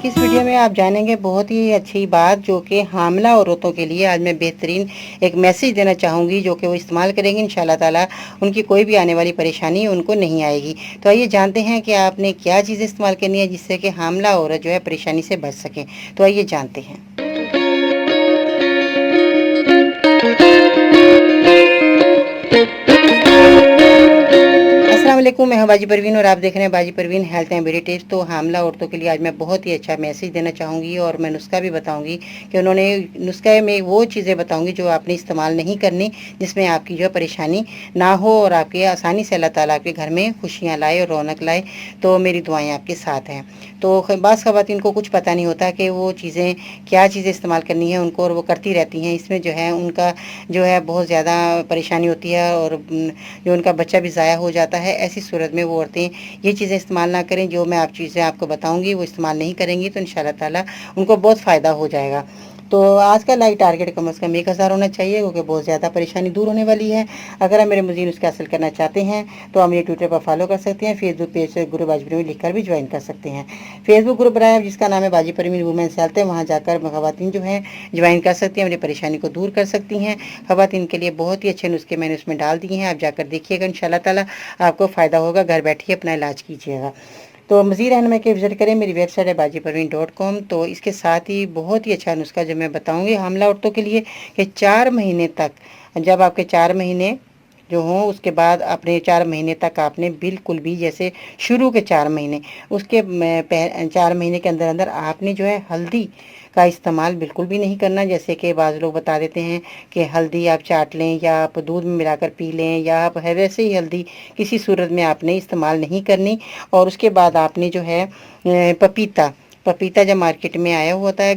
کی اس ویڈیو میں آپ جانیں گے بہت ہی اچھی بات جو کہ حاملہ عورتوں کے لیے آج میں بہترین ایک میسیج دینا چاہوں گی جو کہ وہ استعمال کریں گے انشاءاللہ تعالی ان کی کوئی بھی آنے والی پریشانی ان کو نہیں آئے گی۔ تو آئیے جانتے ہیں کہ آپ نے کیا چیزیں استعمال کرنی ہے جس سے کہ حاملہ عورت جو ہے پریشانی سے بچ سکیں۔ تو آئیے جانتے ہیں۔ السلام علیکم، میں ہوں باجی پروین اور آپ دیکھ رہے ہیں باجی Parveen health and beauty tips. تو حاملہ عورتوں کے لیے آج میں بہت ہی اچھا میسیج دینا چاہوں گی اور میں نسخہ بھی بتاؤں گی کہ انہوں نے نسخے میں وہ چیزیں بتاؤں گی جو آپ نے استعمال نہیں کرنی، جس میں آپ کی جو پریشانی نہ ہو اور آپ کے آسانی سے اللہ تعالیٰ آپ کے گھر میں خوشیاں لائے اور رونق لائے۔ تو میری دعائیں آپ کے ساتھ ہیں۔ تو بعض خواتین کو کچھ پتہ نہیں ہوتا کہ وہ چیزیں کیا چیزیں استعمال کرنی ہے ان کو، اور وہ کرتی رہتی ہیں۔ اس میں جو ہے ان کا جو ہے بہت زیادہ پریشانی ہوتی ہے اور جو ان کا بچہ بھی ضائع ہو جاتا ہے۔ ایسی صورت میں وہ عورتیں یہ چیزیں استعمال نہ کریں جو میں چیزیں آپ کو بتاؤں گی، وہ استعمال نہیں کریں گی تو انشاءاللہ تعالیٰ ان کو بہت فائدہ ہو جائے گا۔ تو آج کا لائک ٹارگٹ کم از کم 1000 ہونا چاہیے کیونکہ بہت زیادہ پریشانی دور ہونے والی ہے۔ اگر آپ میرے مزید اس کا حاصل کرنا چاہتے ہیں تو ہم یہ ٹویٹر پر فالو کر سکتے ہیں، فیس بک پیج سے گروپ باجی پروین لکھ کر بھی جوائن کر سکتے ہیں۔ فیس بک گروپ بنایا جس کا نام ہے باجی پروین وومنس ہیلتھ ہے، وہاں جا کر خواتین جو ہیں جوائن کر سکتی ہیں، اپنی پریشانی کو دور کر سکتی ہیں۔ خواتین کے لیے بہت ہی اچھے نسخے میں نے اس میں ڈال دیے ہیں، آپ جا کر دیکھیے گا انشاءاللہ تعالیٰ آپ کو فائدہ ہوگا، گھر بیٹھیے اپنا علاج کیجیے گا۔ تو مزید رہنمائی کے وزٹ کریں، میری ویب سائٹ ہے bajiproveen.com۔ تو اس کے ساتھ ہی بہت ہی اچھا نسخہ جو میں بتاؤں گی حاملہ عورتوں کے لیے کہ 4 مہینے تک، جب آپ کے 4 مہینے جو ہوں اس کے بعد اپنے 4 مہینے تک آپ نے بالکل بھی، جیسے شروع کے 4 مہینے، اس کے 4 مہینے کے اندر اندر آپ نے جو ہے ہلدی کا استعمال بالکل بھی نہیں کرنا۔ جیسے کہ بعض لوگ بتا دیتے ہیں کہ ہلدی آپ چاٹ لیں یا آپ دودھ میں ملا کر پی لیں یا آپ ویسے ہی ہلدی کسی صورت میں آپ نے استعمال نہیں کرنی۔ اور اس کے بعد آپ نے جو ہے پپیتا جب مارکیٹ میں آیا ہوتا ہے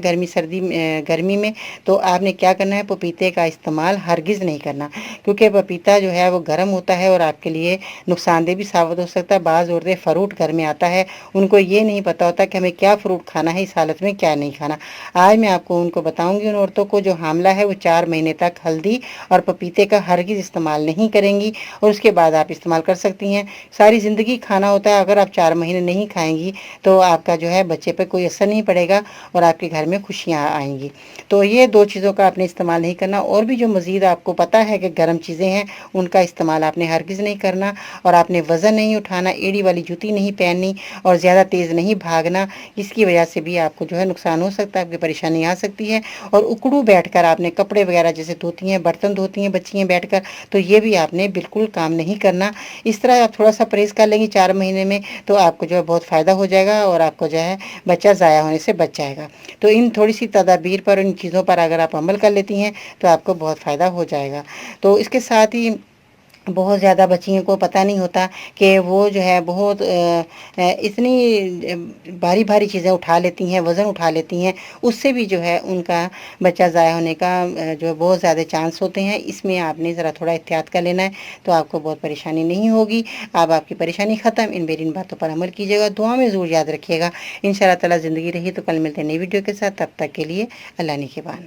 گرمی میں، تو آپ نے کیا کرنا ہے، پپیتے کا استعمال ہرگز نہیں کرنا کیونکہ پپیتا جو ہے وہ گرم ہوتا ہے اور آپ کے لیے نقصان دہ بھی ثابت ہو سکتا ہے۔ بعض عورتیں فروٹ گھر میں آتا ہے، ان کو یہ نہیں پتہ ہوتا کہ ہمیں کیا فروٹ کھانا ہے، اس حالت میں کیا نہیں کھانا۔ آج میں آپ کو ان کو بتاؤں گی، ان عورتوں کو جو حاملہ ہے وہ 4 مہینے تک ہلدی اور پپیتے کا ہرگز استعمال نہیں کریں گی اور اس کے بعد آپ استعمال کر سکتی ہیں۔ ساری زندگی کھانا ہوتا ہے، اگر آپ 4 مہینے نہیں کھائیں گی تو آپ کا جو ہے بچے پہ کوئی اثر نہیں پڑے گا اور آپ کے گھر میں خوشیاں آئیں گی۔ تو یہ 2 چیزوں کا آپ نے استعمال نہیں کرنا۔ اور بھی جو مزید آپ کو پتہ ہے کہ گرم چیزیں ہیں ان کا استعمال آپ نے ہرگز نہیں کرنا، اور آپ نے وزن نہیں اٹھانا، ایڑی والی جوتی نہیں پہننی اور زیادہ تیز نہیں بھاگنا، اس کی وجہ سے بھی آپ کو جو ہے نقصان ہو سکتا ہے، آپ کی پریشانی آ سکتی ہے۔ اور اکڑو بیٹھ کر آپ نے کپڑے وغیرہ جیسے دھوتی ہیں، برتن دھوتی ہیں بچیاں بیٹھ کر، تو یہ بھی آپ نے بالکل کام نہیں کرنا۔ اس طرح آپ تھوڑا سا پرہیز کر لیں گی 4 مہینے میں تو آپ کو جو ہے بہت فائدہ ہو جائے گا اور آپ کو جو ہے بچہ ضائع ہونے سے بچ جائے گا۔ تو ان تھوڑی سی تدابیر پر، ان چیزوں پر اگر آپ عمل کر لیتی ہیں تو آپ کو بہت فائدہ ہو جائے گا۔ تو اس کے ساتھ ہی بہت زیادہ بچیوں کو پتہ نہیں ہوتا کہ وہ جو ہے بہت اتنی بھاری بھاری چیزیں اٹھا لیتی ہیں، وزن اٹھا لیتی ہیں، اس سے بھی جو ہے ان کا بچہ ضائع ہونے کا جو ہے بہت زیادہ چانس ہوتے ہیں۔ اس میں آپ نے ذرا تھوڑا احتیاط کر لینا ہے تو آپ کو بہت پریشانی نہیں ہوگی۔ اب آپ کی پریشانی ختم، ان میری باتوں پر عمل کیجیے گا، دعا میں ضرور یاد رکھیے گا۔ انشاءاللہ تعالیٰ زندگی رہی تو کل ملتے ہیں نئی ویڈیو کے ساتھ، تب تک کے لیے اللہ نگہبان۔